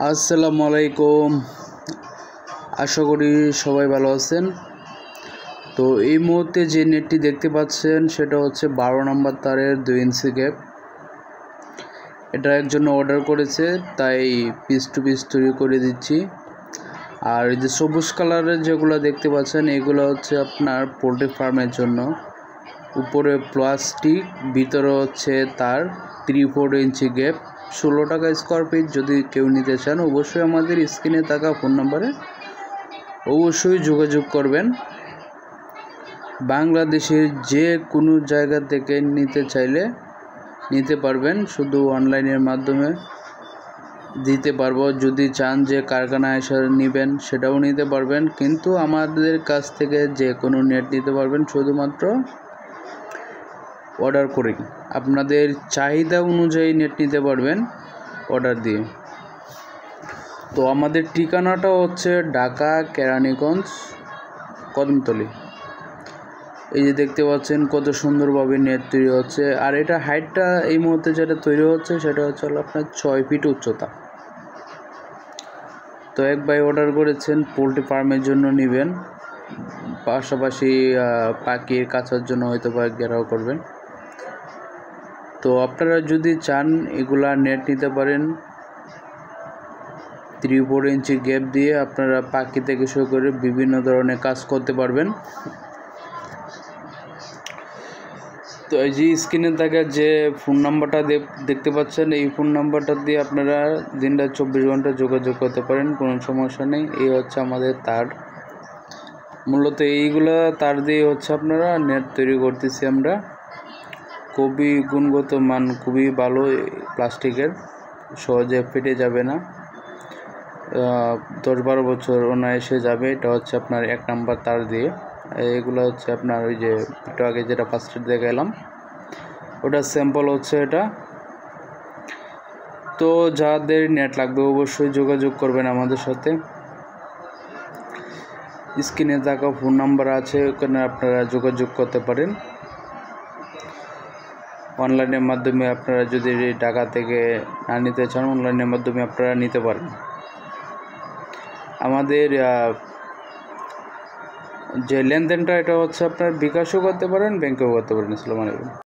আসসালামু আলাইকুম। আশা করি সবাই ভালো আছেন। তো এই মুহূর্তে যে নেটটি দেখতে পাচ্ছেন সেটা হচ্ছে 12 নম্বর তারের 2 ইঞ্চি গ্যাপ। এটা একজন অর্ডার করেছে, তাই পিস টু পিস তৈরি করে দিচ্ছি। আর এই যে সবুজ কালারের যেগুলো দেখতে পাচ্ছেন এগুলো হচ্ছে আপনার পোল্ট্রি ফার্মের জন্য। উপরে প্লাস্টিক, ভিতরে হচ্ছে তার 3-4 ইঞ্চি গ্যাপ, 16 টাকা স্কোয়ার ফিট। যদি কেউ নিতে চান অবশ্যই আমাদের স্ক্রিনে থাকা ফোন নাম্বারে অবশ্যই যোগাযোগ করবেন। বাংলাদেশের যে কোনো জায়গা থেকে নিতে চাইলে নিতে পারবেন, শুধু অনলাইনের মাধ্যমে দিতে পারবো। যদি চান যে কারখানায় এসে নেবেন সেটাও নিতে পারবেন, কিন্তু আমাদের কাছ থেকে যে কোনো নেট নিতে পারবেন শুধুমাত্র অর্ডার করে। আপনাদের চাহিদা অনুযায়ী নেট নিতে পারবেন অর্ডার দিয়ে। তো আমাদের ঠিকানাটা হচ্ছে ঢাকা কেরানীগঞ্জ কদমতলী। এই যে দেখতে পাচ্ছেন কত সুন্দরভাবে নেট তৈরি হচ্ছে। আর এটা হাইটটা এই মুহূর্তে যেটা তৈরি হচ্ছে সেটা হচ্ছে আপনার 6 ফিট উচ্চতা। তো এক ভাই অর্ডার করেছেন পোল্ট্রি ফার্মের জন্য নেবেন, পাশাপাশি পাখির কাছার জন্য হয়তো বা ঘেরাও করবেন। তো আপনারা যদি চান এগুলা নেট নিতে পারেন। 3-4 ইঞ্চি গ্যাপ দিয়ে আপনারা পাখি থেকে শুরু করে বিভিন্ন ধরনের কাজ করতে পারবেন। তো এই যে স্ক্রিনে থাকা যে ফোন নাম্বারটা দেখতে পাচ্ছেন, এই ফোন নাম্বারটা দিয়ে আপনারা দিনটা 24 ঘন্টা যোগাযোগ করতে পারেন, কোনো সমস্যা নেই। এই হচ্ছে আমাদের তার, মূলত এইগুলো তার দিয়ে হচ্ছে আপনারা নেট তৈরি করতেছি আমরা। খুবই গুণগত মান, খুবই ভালো, প্লাস্টিকের, সহজে ফেটে যাবে না। 10-12 বছর অনায়াসে যাবে। এটা হচ্ছে আপনার 1 নাম্বার তার দিয়ে। এগুলো হচ্ছে আপনার ওই যে একটু আগে যেটা ফার্স্টে দেখালাম ওটা স্যাম্পল হচ্ছে এটা। তো যাদের নেট লাগবে অবশ্যই যোগাযোগ করবেন আমাদের সাথে। স্ক্রিনে থাকা ফোন নাম্বার আছে, ওখানে আপনারা যোগাযোগ করতে পারেন। অনলাইনের মাধ্যমে আপনারা যদি ঢাকা থেকে না নিতে চান, অনলাইনের মাধ্যমে আপনারা নিতে পারেন। আমাদের যে লেনদেনটা এটা হচ্ছে আপনার বিকাশও করতে পারেন, ব্যাংকেও করতে পারেন। আসসালামু আলাইকুম।